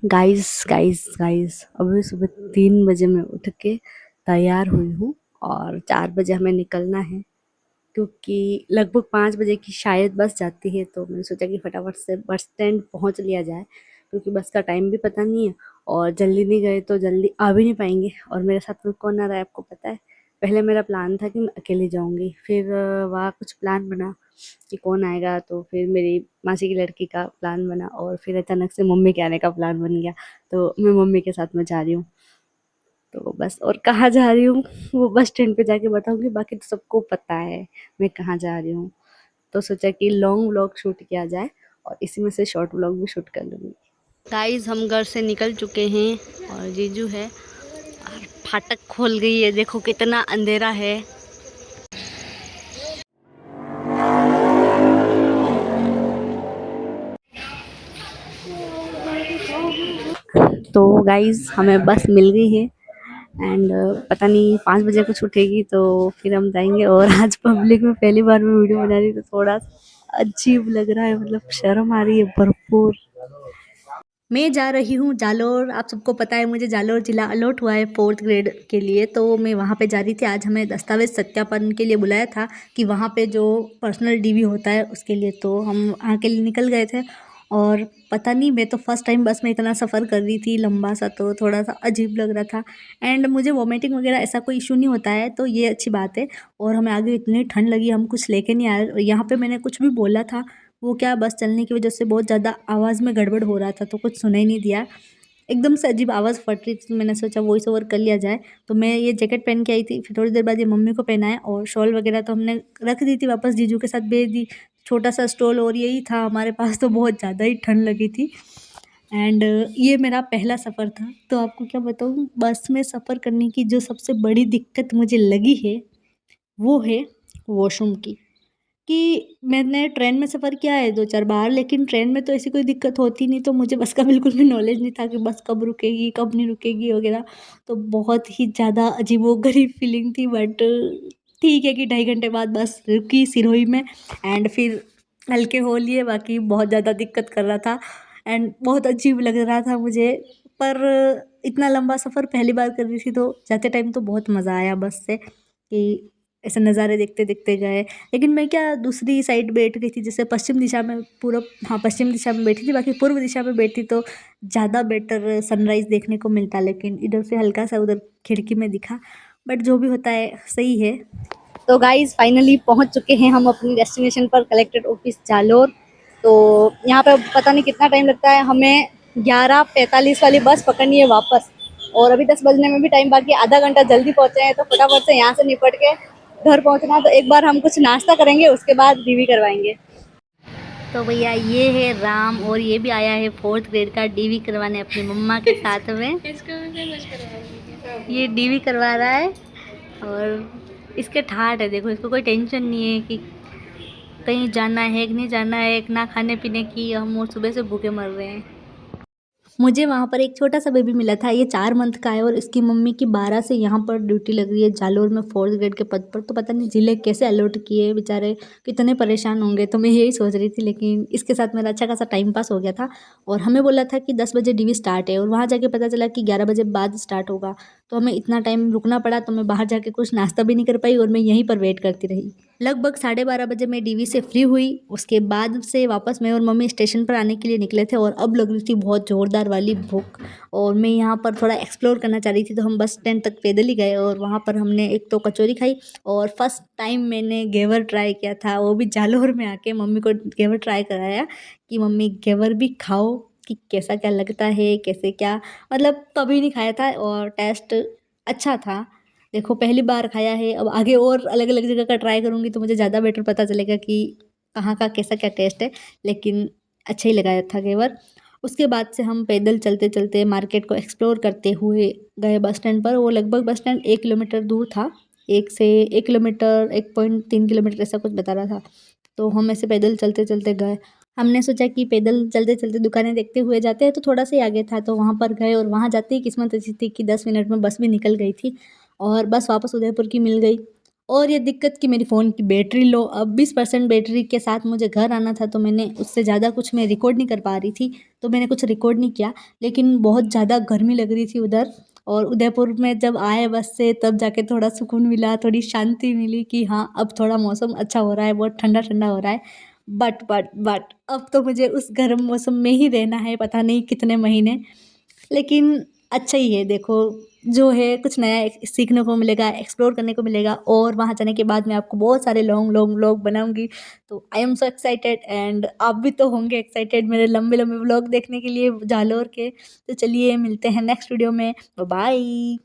Guys guys guys अभी सुबह 3 बजे मैं उठ के तैयार हुई हूँ और 4 बजे हमें निकलना है क्योंकि लगभग 5 बजे की शायद बस जाती है। तो मैंने सोचा कि फटाफट से बस स्टैंड पहुँच लिया जाए क्योंकि बस का टाइम भी पता नहीं है और जल्दी नहीं गए तो जल्दी आ भी नहीं पाएंगे। और मेरे साथ में कौन आ रहा है आपको पता है? पहले मेरा प्लान था कि मैं अकेली जाऊंगी, फिर वहाँ कुछ प्लान बना कि कौन आएगा, तो फिर मेरी मासी की लड़की का प्लान बना और फिर अचानक से मम्मी के आने का प्लान बन गया। तो मैं मम्मी के साथ में जा रही हूँ। तो बस, और कहाँ जा रही हूँ वो बस स्टैंड पे जाके बताऊंगी, बाकी तो सबको पता है मैं कहाँ जा रही हूँ। तो सोचा कि लॉन्ग व्लॉग शूट किया जाए और इसी में से शॉर्ट व्लॉग भी शूट कर लूँगी। गाइस हम घर से निकल चुके हैं और जीजू है और फाटक खोल गई है, देखो कितना अंधेरा है। तो गाइस हमें बस मिल गई है एंड पता नहीं 5 बजे कुछ उठेगी तो फिर हम जाएंगे। और आज पब्लिक में पहली बार मैं वीडियो बना रही हूँ तो थोड़ा अजीब लग रहा है, मतलब शर्म आ रही है भरपूर। मैं जा रही हूँ जालोर। आप सबको पता है मुझे जालोर जिला अलॉट हुआ है 4th ग्रेड के लिए, तो मैं वहाँ पे जा रही थी। आज हमें दस्तावेज सत्यापन के लिए बुलाया था कि वहाँ पे जो पर्सनल डीवी होता है उसके लिए, तो हम वहाँ के लिए निकल गए थे। और पता नहीं, मैं तो फर्स्ट टाइम बस में इतना सफ़र कर रही थी लंबा सा, तो थोड़ा सा अजीब लग रहा था। एंड मुझे वॉमिटिंग वगैरह ऐसा कोई इशू नहीं होता है, तो ये अच्छी बात है। और हमें आगे इतनी ठंड लगी, हम कुछ लेके नहीं आए। यहाँ पे मैंने कुछ भी बोला था, वो क्या, बस चलने की वजह से बहुत ज़्यादा आवाज़ में गड़बड़ हो रहा था तो कुछ सुना ही नहीं दिया। एकदम से अजीब आवाज़ फट रही थी, तो मैंने सोचा वॉइस ओवर कर लिया जाए। तो मैं ये जैकेट पहन के आई थी, फिर थोड़ी देर बाद ये मम्मी को पहनाया और शॉल वगैरह तो हमने रख दी थी, वापस जीजू के साथ भेज दी। छोटा सा स्टॉल और यही था हमारे पास, तो बहुत ज़्यादा ही ठंड लगी थी। एंड ये मेरा पहला सफ़र था। तो आपको क्या बताऊँ, बस में सफ़र करने की जो सबसे बड़ी दिक्कत मुझे लगी है वो है वॉशरूम की। कि मैंने ट्रेन में सफ़र किया है 2-4 बार, लेकिन ट्रेन में तो ऐसी कोई दिक्कत होती नहीं, तो मुझे बस का बिल्कुल भी नॉलेज नहीं था कि बस कब रुकेगी, कब नहीं रुकेगी वगैरह। तो बहुत ही ज़्यादा अजीबो-गरीब फीलिंग थी, बट ठीक है कि 2.5 घंटे बाद बस रुकी सिरोही में। एंड फिर हल्के हो लिए, बाकी बहुत ज़्यादा दिक्कत कर रहा था एंड बहुत अजीब लग रहा था मुझे। पर इतना लंबा सफ़र पहली बार कर रही थी, तो जाते टाइम तो बहुत मज़ा आया बस से, कि ऐसे नज़ारे देखते-देखते गए। लेकिन मैं क्या दूसरी साइड बैठ गई थी, जैसे पश्चिम दिशा में, पूरब, हाँ, पश्चिम दिशा में बैठी थी, बाकी पूर्व दिशा में बैठी तो ज़्यादा बेटर सनराइज़ देखने को मिलता, लेकिन इधर से हल्का सा उधर खिड़की में दिखा। बट जो भी होता है सही है। तो गाइस फाइनली पहुंच चुके हैं हम अपनी डेस्टिनेशन पर, कलेक्टेड ऑफिस जालोर। तो यहाँ पे पता नहीं कितना टाइम लगता है, हमें 11:45 वाली बस पकड़नी है वापस। और अभी 10 बजने में भी टाइम बाकी, आधा घंटा जल्दी पहुंचे हैं, तो फटाफट से यहाँ से निपट के घर पहुंचना। तो एक बार हम कुछ नाश्ता करेंगे, उसके बाद डीवी करवाएंगे। तो भैया ये है राम, और ये भी आया है 4th ग्रेड का डीवी करवाने अपनी मम्मा के साथ में। इसको भी कुछ करवा, ये डीवी करवा रहा है और इसके ठाट है, देखो इसको कोई टेंशन नहीं है कि कहीं जाना है कि नहीं जाना है, ना खाने पीने की। हम और सुबह से भूखे मर रहे हैं। मुझे वहाँ पर एक छोटा सा बेबी मिला था, ये 4 मंथ का है और इसकी मम्मी की 12 से यहाँ पर ड्यूटी लग रही है जालोर में 4th ग्रेड के पद पर। तो पता नहीं जिले कैसे अलॉट किए, बेचारे कितने परेशान होंगे, तो मैं यही सोच रही थी। लेकिन इसके साथ मेरा अच्छा खासा टाइम पास हो गया था। और हमें बोला था कि 10 बजे डीवी स्टार्ट है और वहाँ जाके पता चला कि 11 बजे बाद स्टार्ट होगा। तो हमें इतना टाइम रुकना पड़ा, तो मैं बाहर जाके कुछ नाश्ता भी नहीं कर पाई और मैं यहीं पर वेट करती रही। लगभग 12:30 बजे मैं डीवी से फ्री हुई। उसके बाद से वापस मैं और मम्मी स्टेशन पर आने के लिए निकले थे और अब लग रही थी बहुत ज़ोरदार वाली भूख, और मैं यहाँ पर थोड़ा एक्सप्लोर करना चाह रही थी। तो हम बस स्टैंड तक पैदल ही गए और वहाँ पर हमने एक तो कचौरी खाई और फर्स्ट टाइम मैंने घेवर ट्राई किया था, वो भी जालोर में आके मम्मी को घेवर ट्राई कराया कि मम्मी घेवर भी खाओ कि कैसा क्या लगता है, कैसे क्या, मतलब कभी नहीं खाया था और टेस्ट अच्छा था। देखो पहली बार खाया है, अब आगे और अलग अलग जगह का ट्राई करूँगी तो मुझे ज़्यादा बेटर पता चलेगा कि कहाँ का कैसा क्या टेस्ट है। लेकिन अच्छा ही लगाया था घेवर। उसके बाद से हम पैदल चलते चलते मार्केट को एक्सप्लोर करते हुए गए बस स्टैंड पर। वो लगभग बस स्टैंड 1 किलोमीटर दूर था, 1 किलोमीटर 1.3 किलोमीटर ऐसा कुछ बता रहा था। तो हम ऐसे पैदल चलते चलते गए। हमने सोचा कि पैदल चलते चलते दुकानें देखते हुए जाते हैं, तो थोड़ा सा ही आगे था, तो वहाँ पर गए और वहाँ जाते ही किस्मत ऐसी थी कि 10 मिनट में बस भी निकल गई थी और बस वापस उदयपुर की मिल गई। और ये दिक्कत कि मेरी फ़ोन की बैटरी लो, अब 20% बैटरी के साथ मुझे घर आना था, तो मैंने उससे ज़्यादा कुछ मैं रिकॉर्ड नहीं कर पा रही थी, तो मैंने कुछ रिकॉर्ड नहीं किया। लेकिन बहुत ज़्यादा गर्मी लग रही थी उधर, और उदयपुर में जब आए बस से तब जाके थोड़ा सुकून मिला, थोड़ी शांति मिली कि हाँ, अब थोड़ा मौसम अच्छा हो रहा है, बहुत ठंडा-ठंडा हो रहा है। बट अब तो मुझे उस गर्म मौसम में ही रहना है, पता नहीं कितने महीने। लेकिन अच्छा ही है, देखो जो है कुछ नया सीखने को मिलेगा, एक्सप्लोर करने को मिलेगा, और वहाँ जाने के बाद मैं आपको बहुत सारे लॉन्ग लॉन्ग व्लॉग बनाऊँगी। तो I am so excited, and आप भी तो होंगे एक्साइटेड मेरे लंबे-लंबे व्लॉग देखने के लिए जालोर के। तो चलिए मिलते हैं नेक्स्ट वीडियो में। बाय।